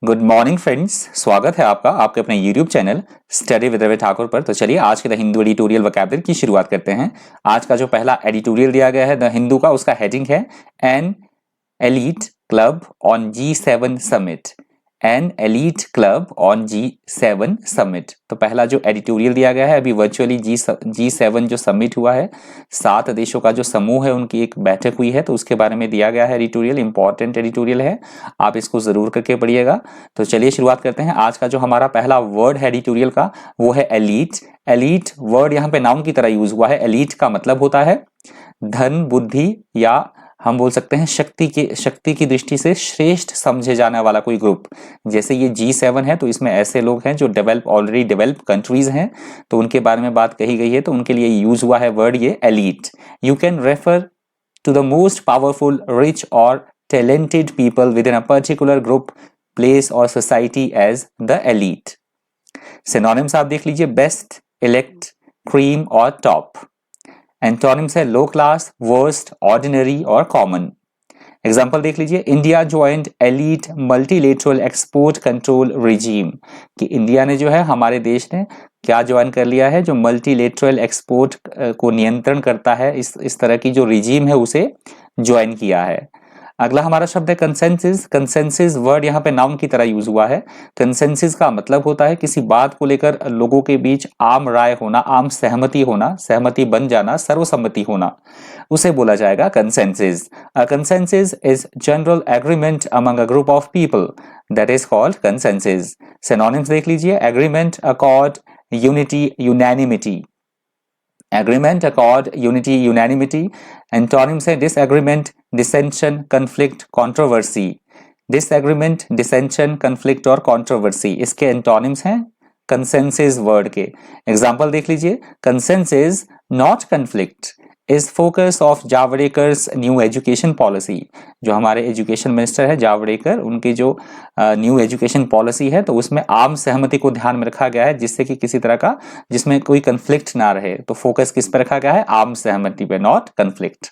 Good morning friends, स्वागत है आपका आपके अपने YouTube channel study with Ravi Thakur पर। तो चलिए आज के द हिंदू एडिटोरियल वोकैबुलरी की शुरुआत करते हैं। आज का जो पहला एडिटोरियल दिया गया है द हिंदू का, उसका हेडिंग है N elite club on G7 summit. N elite club on G7 summit. तो पहला जो एडिटोरियल दिया गया है, अभी वर्चुअली G7 जो समिट हुआ है, 7 देशों का जो समूह है उनकी एक बैठक हुई है, तो उसके बारे में दिया गया है एडिटोरियल। इंपॉर्टेंट एडिटोरियल है, आप इसको जरूर करके पढ़िएगा। तो चलिए शुरुआत करते हैं। आज का जो हमारा पहला वर्ड है एडिटोरियल का, वो है एलीट। एलीट वर्ड यहाँ पे नाउन की तरह यूज हुआ है। एलीट का मतलब होता है धन, बुद्धि, या हम बोल सकते हैं शक्ति की दृष्टि से श्रेष्ठ समझे जाने वाला कोई ग्रुप। जैसे ये G7 है, तो इसमें ऐसे लोग हैं जो ऑलरेडी डेवलप कंट्रीज हैं, तो उनके बारे में बात कही गई है, तो उनके लिए यूज हुआ है वर्ड ये elite. You can refer to the most powerful, rich और talented people within a particular group, place or society as the elite. Synonyms आप देख लीजिए, बेस्ट, इलेक्ट, क्रीम और टॉप। एंटोनिम्स है लो क्लास, वर्स्ट, ऑर्डिनरी और common. Example देख लीजिए, India joined elite multilateral export control regime, कि इंडिया ने जो है, हमारे देश ने क्या ज्वाइन कर लिया है, जो मल्टीलेटरल एक्सपोर्ट को नियंत्रण करता है, इस तरह की जो रिजीम है उसे ज्वाइन किया है। अगला हमारा शब्द है कंसेंसस। कंसेंसस वर्ड यहाँ पे नाउन की तरह यूज हुआ है। कंसेंसस का मतलब होता है किसी बात को लेकर लोगों के बीच आम राय होना, आम सहमति होना, सहमति बन जाना, सर्वसम्मति होना, उसे बोला जाएगा consensus. A consensus is general agreement among a group of people, that is called consensus. Synonyms देख लीजिए, agreement, accord, unity, unanimity. Agreement, accord, unity, unanimity. Antonyms है disagreement, dissension, conflict, controversy. Disagreement, dissension, conflict और controversy, इसके antonyms हैं consensus word के। Example देख लीजिए, consensus not conflict is focus of Javadekar's new education policy. जो हमारे एजुकेशन मिनिस्टर है जावड़ेकर, उनकी जो न्यू एजुकेशन पॉलिसी है, तो उसमें आम सहमति को ध्यान में रखा गया है, जिससे कि किसी तरह का, जिसमें कोई कंफ्लिक्ट ना रहे। तो फोकस किस पर रखा गया है? आम सहमति पे, नॉट कंफ्लिक्ट।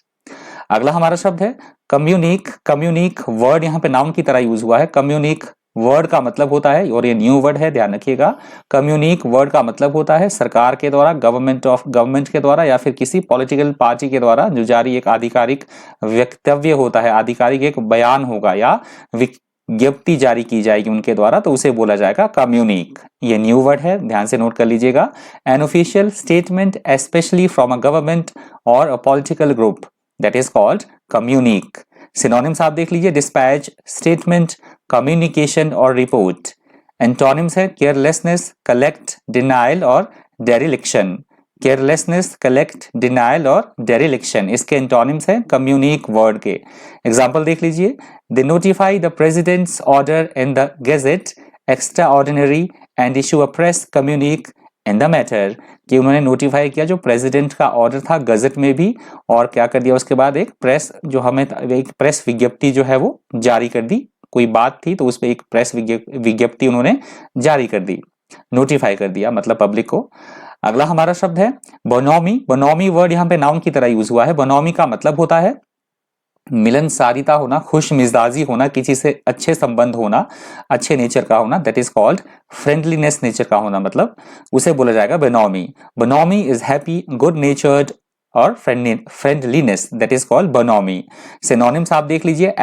अगला हमारा शब्द है कम्युनिक। कम्युनिक वर्ड यहाँ पे नाउन की तरह यूज हुआ है। कम्युनिक वर्ड का मतलब होता है, और ये न्यू वर्ड है, ध्यान रखिएगा, कम्युनिक वर्ड का मतलब होता है सरकार के द्वारा, गवर्नमेंट के द्वारा, या फिर किसी पॉलिटिकल पार्टी के द्वारा जो जारी एक आधिकारिक वक्तव्य होता है, आधिकारिक एक बयान होगा या विज्ञप्ति जारी की जाएगी उनके द्वारा, तो उसे बोला जाएगा कम्युनिक। ये न्यू वर्ड है, ध्यान से नोट कर लीजिएगा। An official statement especially from a government और a political group, that is called communique. Synonyms आप देख लीजिए, डिस्पैच, स्टेटमेंट, कम्युनिकेशन और रिपोर्ट। एंटोनिम्स है केयरलेसनेस, कलेक्ट, डिनाइल और डेरिलिक्शन। केयरलेसनेस, कलेक्ट, डिनाइल और डेरिलिक्शन, इसके एंटोनिम्स है कम्युनिक वर्ड के। एग्जाम्पल देख लीजिए, they notify the president's order in the gazette extraordinary and issue a press communique in the matter, कि उन्होंने नोटिफाई किया जो प्रेसिडेंट का ऑर्डर था गजट में भी, और क्या कर दिया उसके बाद, एक प्रेस विज्ञप्ति जो है वो जारी कर दी। कोई बात थी तो उस पर एक प्रेस विज्ञप्ति उन्होंने जारी कर दी, नोटिफाई कर दिया, मतलब पब्लिक को। अगला हमारा शब्द है बोनोमी। बोनोमी वर्ड यहाँ पे नाउन की तरह यूज हुआ है। बोनोमी का मतलब होता है मिलनसारिता होना, खुश मिजाजी होना, किसी से अच्छे संबंध होना, अच्छे नेचर का होना, that is called friendliness nature का होना, मतलब उसे बोला जाएगा bonhomie. Bonhomie is happy, good natured और friendliness, that is called bonhomie. Synonyms आप देख लीजिए,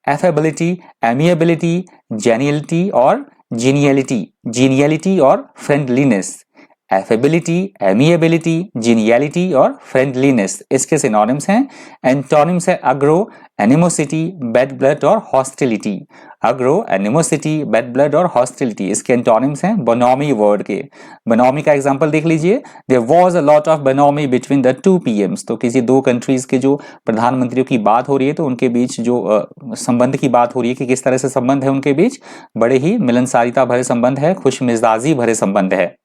एफेबिलिटी, एमिएबिलिटी, जेनियलिटी और जीनियलिटी। जीनियलिटी और फ्रेंडलीनेस, एफेबिलिटी, एमिएबिलिटी, जीनियलिटी और फ्रेंडलीनेस, इसके सिनोनिम्स हैं। एंटोनिम्स है अग्रो, एनिमोसिटी, बैड ब्लड और hostility. Aggro, animosity, bad blood और हॉस्टिलिटी, इसके एंटोनिम्स हैं बोनोमी वर्ड के। बोनोमी का एग्जांपल देख लीजिए, there was a lot of bonhomie between the two PMs, तो किसी दो कंट्रीज के जो प्रधानमंत्रियों की बात हो रही है, तो उनके बीच जो संबंध की बात हो रही है कि किस तरह से संबंध है उनके बीच, बड़े ही मिलनसारिता भरे संबंध है, खुश मिजाजी भरे संबंध है।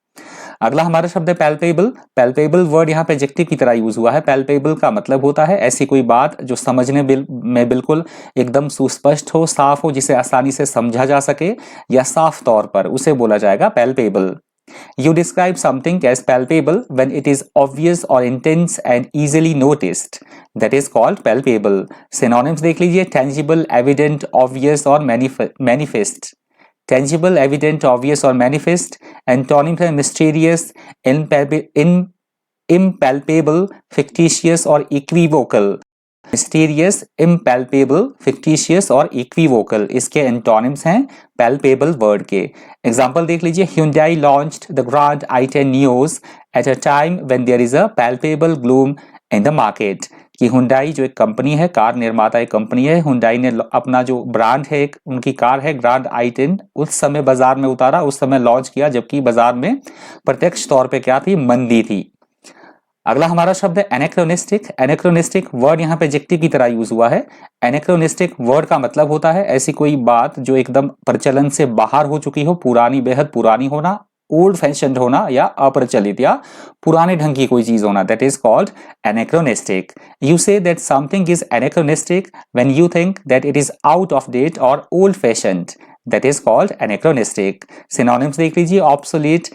अगला हमारा शब्द है पैल्पेबल। पैल्पेबल वर्ड यहाँ पे एडजेक्टिव की तरह यूज हुआ है। पैल्पेबल का मतलब होता है ऐसी कोई बात जो समझने में बिल्कुल एकदम सुस्पष्ट हो, साफ हो, जिसे आसानी से समझा जा सके या साफ तौर पर, उसे बोला जाएगा palpable. You describe something as palpable when it is obvious or intense and easily noticed. That is called palpable. Synonyms देख लीजिए, tangible, evident, obvious और manifest. टेंजिबल, एविडेंट, ऑब्वियस और मैनिफेस्ट। एंटोनिम्स है मिस्टीरियस, इम्पैल्पेबल, फिक्टिशियस और equivocal. Mysterious, इम्पैल्पेबल, fictitious और equivocal इसके antonyms हैं palpable word के। एग्जांपल देख लीजिए, Hyundai launched the Grand i10 Neos at a time when there is a palpable gloom in the market। कि Hyundai जो एक कंपनी है, कार निर्माता एक कंपनी है, Hyundai ने अपना जो ब्रांड है, उनकी कार है ग्रांड i10, उस समय बाजार में उतारा, उस समय लॉन्च किया, जबकि बाजार में प्रत्यक्ष तौर पे क्या थी, मंदी थी। अगला हमारा शब्द है एनेक्रोनिस्टिक। एनेक्रोनिस्टिक वर्ड यहाँ पे एडजेक्टिव की तरह यूज हुआ है। एनेक्रोनिस्टिक वर्ड का मतलब होता है ऐसी कोई बात जो एकदम प्रचलन से बाहर हो चुकी हो, पुरानी, बेहद पुरानी होना, ओल्ड फैशन्ड होना या अप्रचलित या पुराने ढंग की कोई चीज होना, that is called anachronistic. You say that something is anachronistic when you think that it is out of date और old fashioned, that is called anachronistic. Synonyms देख लीजिए, ऑब्सोलीट,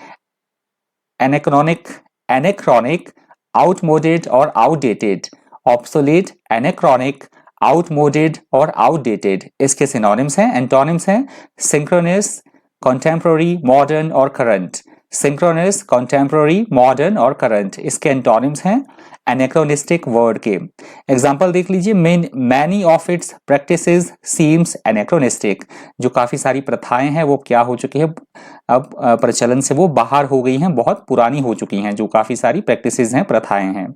एनेक्रोनिक, एनेक्रोनिक, outmoded और outdated। obsolete, anachronic, outmoded और outdated इसके synonyms हैं। Antonyms हैं synchronous, contemporary, modern और current। synchronous, contemporary, modern और current इसके एंटोनिम्स हैं anachronistic वर्ड के। एग्जाम्पल देख लीजिए, many of its practices seems anachronistic। जो काफी सारी प्रथाएं हैं वो क्या हो चुकी है, अब प्रचलन से वो बाहर हो गई हैं, बहुत पुरानी हो चुकी हैं, जो काफी सारी प्रैक्टिसेस हैं, प्रथाएं हैं।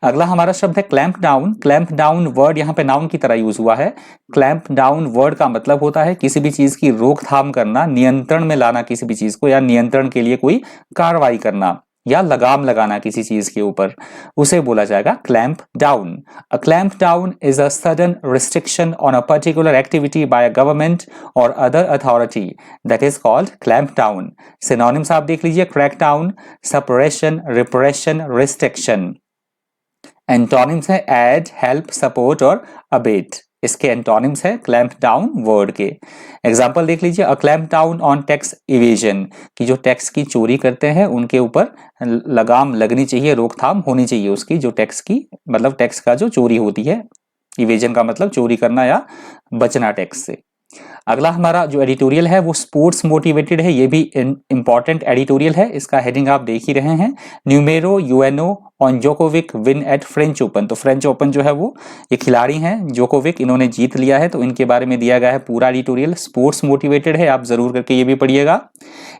अगला हमारा शब्द है clamp down. Clamp down word यहाँ पे नाउन की तरह यूज हुआ है। क्लैंप डाउन वर्ड का मतलब होता है किसी भी चीज की रोकथाम करना, नियंत्रण में लाना किसी भी चीज को, या नियंत्रण के लिए कोई कार्रवाई करना या लगाम लगाना किसी चीज के ऊपर, उसे बोला जाएगा clamp down. A clamp down is a sudden restriction on a particular activity by a government और other authority, that is called clamp down. Synonyms आप देख लीजिए, crack down, suppression, repression, restriction. Antonyms है ऐड, हेल्प, सपोर्ट और abate इसके antonyms है clamp down word के। Example देख लीजिए, a clamp down on tax evasion, कि जो टैक्स की चोरी करते हैं उनके ऊपर लगाम लगनी चाहिए, रोकथाम होनी चाहिए उसकी, जो टैक्स की मतलब टैक्स का जो चोरी होती है, इवेजन का मतलब चोरी करना या बचना टैक्स से। अगला हमारा जो एडिटोरियल है वो स्पोर्ट्स मोटिवेटेड है, ये भी इंपॉर्टेंट एडिटोरियल है, इसका हेडिंग आप देख ही रहे हैं, numero UNO on Djokovic win at French open. तो फ्रेंच ओपन जो है वो ये खिलाड़ी हैं जोकोविक, इन्होंने जीत लिया है, तो इनके बारे में दिया गया है पूरा एडिटोरियल, स्पोर्ट्स मोटिवेटेड है, आप जरूर करके ये भी पढ़िएगा।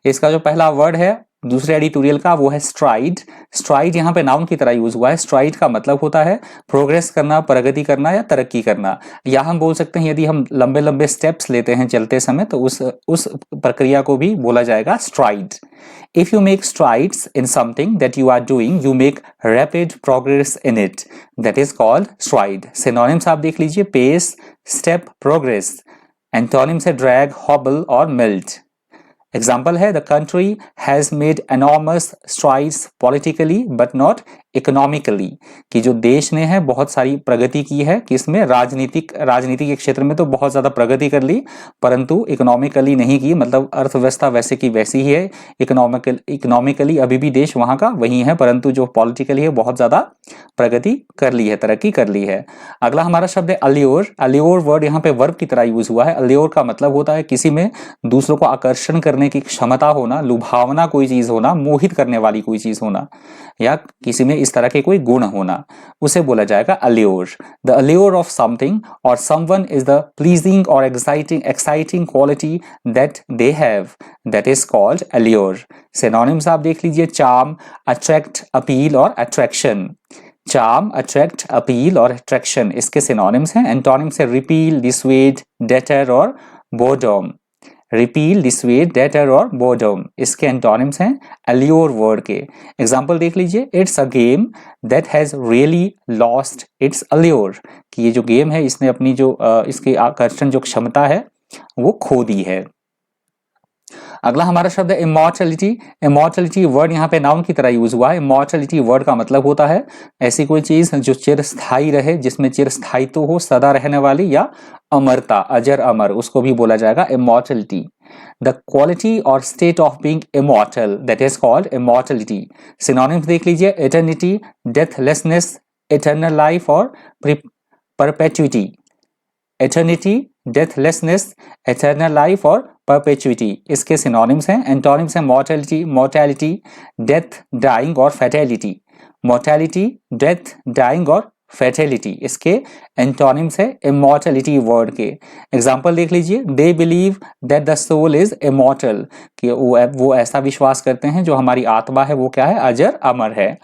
इसका जो पहला वर्ड है दूसरे एडिटोरियल का वो है स्ट्राइड। स्ट्राइड यहाँ पे नाउन की तरह यूज हुआ है। स्ट्राइड का मतलब होता है प्रोग्रेस करना, प्रगति करना या तरक्की करना, या हम बोल सकते हैं यदि हम लंबे लंबे स्टेप्स लेते हैं चलते समय तो उस प्रक्रिया को भी बोला जाएगा STRIDE. If you make strides in something that you are doing, you make rapid progress in it. That is called stride. Synonyms आप देख लीजिए, pace, step, progress. Antonyms है drag, hobble और melt. एग्जाम्पल है, the country has made enormous strides politically but not economically, कि जो देश ने है बहुत सारी प्रगति की है, किसमें, राजनीति के क्षेत्र में तो बहुत ज्यादा प्रगति कर ली, परंतु इकोनॉमिकली नहीं की, मतलब अर्थव्यवस्था वैसे की वैसी ही है, इकोनॉमिकली अभी भी देश वहां का वही है, परंतु जो पॉलिटिकली है बहुत ज्यादा प्रगति कर ली है, तरक्की कर ली है। अगला हमारा शब्द है अल्योर। अल्योर वर्ड यहाँ पे वर्ब की तरह यूज हुआ है। अल्योर का मतलब होता है किसी में दूसरों को आकर्षण करने की क्षमता होना, लुभावना कोई चीज होना, मोहित करने वाली कोई चीज होना, या किसी में इस तरह के कोई गुण होना, उसे बोला जाएगा allure. The allure of something और समवन इज द प्लीजिंग और exciting quality that they have, that is called allure. Synonyms आप देख लीजिए, चार्म, अट्रैक्ट, अपील और अट्रैक्शन। चार्म, अट्रैक्ट, अपील और अट्रैक्शन इसके सिनोनिम्स हैं। एंटोनिम्स है रिपील, डिसवेड, डेटर और बोर्डम। रिपील, डिसवेड, डेटर और बोर्डम इसके एंटोनिम्स हैं अल्योर वर्ड के। एग्जांपल देख लीजिए, it's a game that has really lost its allure, कि ये जो गेम है इसने अपनी जो इसकी आकर्षण जो क्षमता है वो खो दी है। अगला हमारा शब्द है इमॉर्टलिटी। इमॉर्टलिटी वर्ड यहाँ पे नाउन की तरह यूज हुआ है। इमॉर्टलिटी वर्ड का मतलब होता है ऐसी कोई चीज जो चिरस्थायी रहे, जिसमें चिरस्थायित्व हो, सदा रहने वाली, या अमरता, अजर अमर, उसको भी बोला जाएगा इमॉर्टलिटी। द क्वालिटी और state of being immortal, that is called immortality. Synonyms देख लीजिए, इटर्निटी, डेथलेसनेस, इटर्नल लाइफ और perpetuity. Eternity, deathlessness, eternal life और परपेचुइटी, इसके सिनोनिम्स हैं। एंटोनिम्स हैं मॉर्टेलिटी, मोर्टेलिटी, डेथ, डाइंग और फैटेलिटी। मोर्टेलिटी, डेथ, डाइंग और फैटेलिटी, इसके एंटोनिम्स है इमॉर्टलिटी वर्ड के। एग्जाम्पल देख लीजिए, they believe that the soul is immortal, कि वो ऐसा विश्वास करते हैं जो हमारी आत्मा है वो क्या है, अजर अमर है।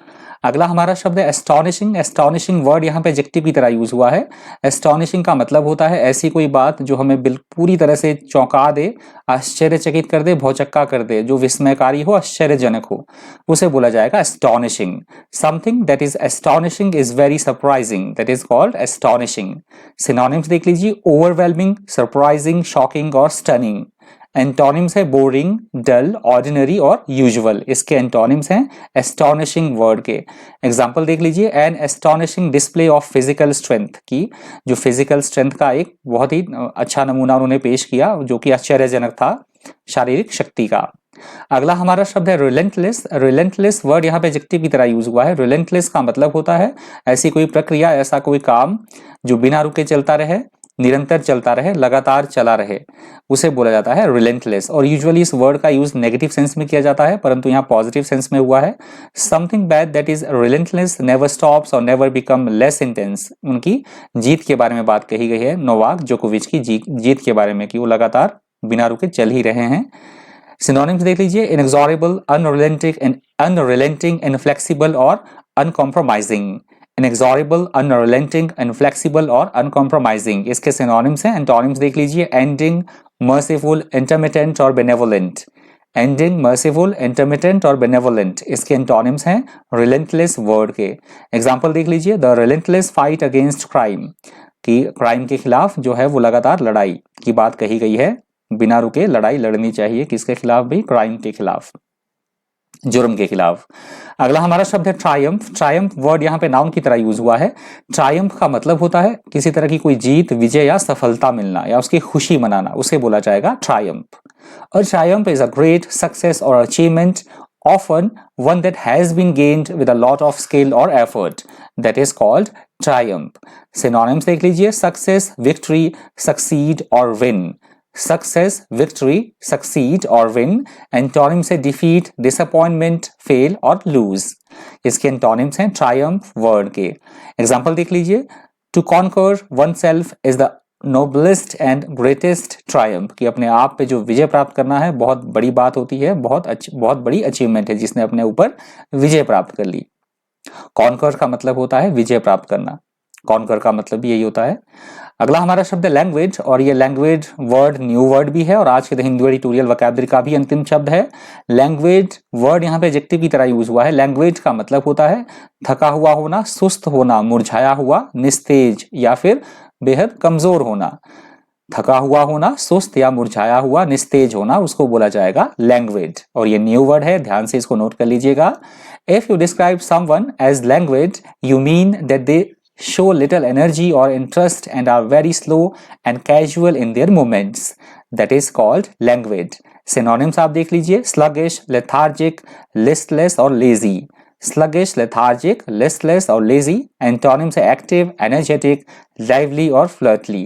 अगला हमारा शब्द है एस्टॉनिशिंग। एस्टॉनिशिंग वर्ड यहाँ पे एडजेक्टिव की तरह यूज हुआ है। एस्टॉनिशिंग का मतलब होता है ऐसी कोई बात जो हमें पूरी तरह से चौंका दे, आश्चर्यचकित कर दे, भौचक्का कर दे, जो विस्मयकारी हो, आश्चर्यजनक हो, उसे बोला जाएगा astonishing. Something that is astonishing is very surprising, that is called astonishing. Synonyms देख लीजिए, ओवरवेलमिंग, सरप्राइजिंग, शॉकिंग और स्टनिंग। एंटोनिम्स है बोरिंग, डल, ऑर्डिनरी और यूजुअल, इसके एंटोनिम्स हैं एस्टॉनिशिंग वर्ड के। एग्जांपल देख लीजिए, an astonishing display of physical strength, की जो फिजिकल स्ट्रेंथ का एक बहुत ही अच्छा नमूना उन्होंने पेश किया जो कि आश्चर्यजनक था शारीरिक शक्ति का। अगला हमारा शब्द है रिलेंटलेस। रिलेंटलेस वर्ड यहाँ पे एडजेक्टिव की तरह यूज हुआ है। रिलेंटलेस का मतलब होता है ऐसी कोई प्रक्रिया, ऐसा कोई काम जो बिना रुके चलता रहे, निरंतर चलता रहे, लगातार चला रहे, उसे बोला जाता है रिलेंटलेस। और यूजुअली इस वर्ड का यूज नेगेटिव सेंस में किया जाता है, परंतु यहाँ पॉजिटिव सेंस में हुआ है। Something bad that is relentless never stops और नेवर बिकम लेस इंटेंस, उनकी जीत के बारे में बात कही गई है, नोवाक जोकोविच की जीत के बारे में, कि वो लगातार बिना रुके चल ही रहे हैं। सिनोनिम्स देख लीजिए, इनएक्सॉरेबल, अनरिलेंटिंग, इनफ्लेक्सिबल और अनकॉम्प्रोमाइजिंग। इनएक्सॉरेबल, अनरिलेंटिंग, इनफ्लेक्सिबल और अनकॉम्प्रोमाइजिंग, इसके सिनोनिम्स हैं। एंटोनिम्स देख लीजिए, एंडिंग, मर्सीफुल, इंटरमिटेंट और बेनेवोलेंट। एंडिंग, मर्सीफुल, इंटरमिटेंट और बेनेवोलेंट, इसके एंटोनिम्स हैं रिलेंटलेस वर्ड के। एग्जांपल देख लीजिए, the relentless fight against crime, कि क्राइम के खिलाफ जो है वो लगातार लड़ाई की बात कही गई है, बिना रुके लड़ाई लड़नी चाहिए, किसके खिलाफ भी, क्राइम के खिलाफ, जुर्म के खिलाफ। अगला हमारा शब्द है ट्रायम्फ। ट्रायम्फ वर्ड यहाँ पे नाउन की तरह यूज हुआ है। ट्रायम्फ का मतलब होता है किसी तरह की कोई जीत, विजय या सफलता मिलना या उसकी खुशी मनाना, उसे बोला जाएगा ट्रायम्फ। और Triumph is a great success और achievement, often one that has been gained with a lot of skill or effort, that is called triumph. Synonyms देख लीजिए, success, victory, succeed और win. Success, victory, succeed और win. Antonyms है defeat, disappointment, fail और lose. इसके antonyms हैं triumph word के। Example देख लीजिए, to conquer oneself is the noblest and greatest Triumph, कि अपने आप पे जो विजय प्राप्त करना है बहुत बड़ी बात होती है, बहुत बड़ी अचीवमेंट है जिसने अपने ऊपर विजय प्राप्त कर ली। कॉन्कर का मतलब होता है विजय प्राप्त करना, कॉन्कर का मतलब भी यही होता है। अगला हमारा शब्द है लैंग्वेज, और ये लैंग्वेज वर्ड न्यू वर्ड भी है और आज के द हिंदू एडिटोरियल वोकैबुलरी का भी अंतिम शब्द है। लैंग्वेज वर्ड यहाँ पे एडजेक्टिव की तरह यूज हुआ है। लैंग्वेज का मतलब होता है थका हुआ होना, सुस्त होना, मुरझाया हुआ, निस्तेज या फिर बेहद कमजोर होना। थका हुआ होना, सुस्त या मुरझाया हुआ, निस्तेज होना, उसको बोला जाएगा लैंग्वेज। और ये न्यू वर्ड है, ध्यान से इसको नोट कर लीजिएगा। If you describe someone as language, you mean that they show little energy or interest and are very slow and casual in their movements. That is called language. Synonyms आप देख लीजिए, sluggish, lethargic, listless और lazy. Sluggish, lethargic, listless और lazy. Antonyms है active, energetic, lively और flirty.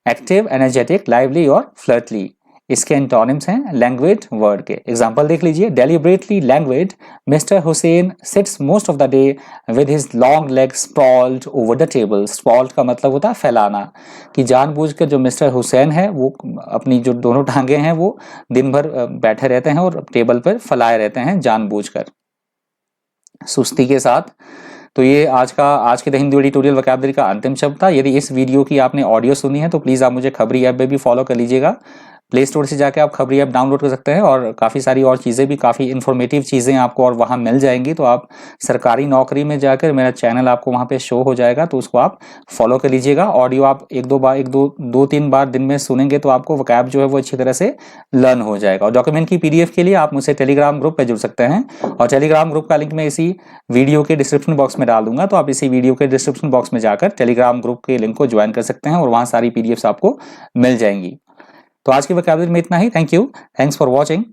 Active, energetic, lively और flirty. इसके antonyms हैं लैंग्वेज वर्ड के। एग्जांपल देख लीजिए, deliberately languid, mister Hussain sits most of the day with his long leg sprawled over the table. Sprawled का मतलब होता है फैलाना, कि जानबूझकर जो मिस्टर हुसैन है वो अपनी जो दोनों टांगे हैं वो दिन भर बैठे रहते हैं और टेबल पर फैलाए रहते हैं जानबूझकर, सुस्ती के साथ। तो ये आज के द हिंदू एडिटोरियल वोकैबुलरी का अंतिम शब्द था। यदि इस वीडियो की आपने ऑडियो सुनी है तो प्लीज़ आप मुझे खबरी ऐप में भी फॉलो कर लीजिएगा। प्ले स्टोर से जाके आप खबरी ऐप डाउनलोड कर सकते हैं और काफ़ी सारी और चीज़ें भी, काफ़ी इन्फॉर्मेटिव चीज़ें आपको और वहाँ मिल जाएंगी। तो आप सरकारी नौकरी में जाकर मेरा चैनल आपको वहाँ पे शो हो जाएगा, तो उसको आप फॉलो कर लीजिएगा। ऑडियो आप दो तीन बार दिन में सुनेंगे तो आपको वोकैब जो है वो अच्छी तरह से लर्न हो जाएगा। और डॉक्यूमेंट की PDF के लिए आप मुझसे टेलीग्राम ग्रुप पर जुड़ सकते हैं, और टेलीग्राम ग्रुप का लिंक मैं इसी वीडियो के डिस्क्रिप्शन बॉक्स में डाल दूंगा। तो आप इसी वीडियो के डिस्क्रिप्शन बॉक्स में जाकर टेलीग्राम ग्रुप के लिंक को ज्वाइन कर सकते हैं और वहाँ सारी PDFs आपको मिल जाएंगी। तो आज की वोकैबुलरी में इतना ही। Thank you, thanks for watching.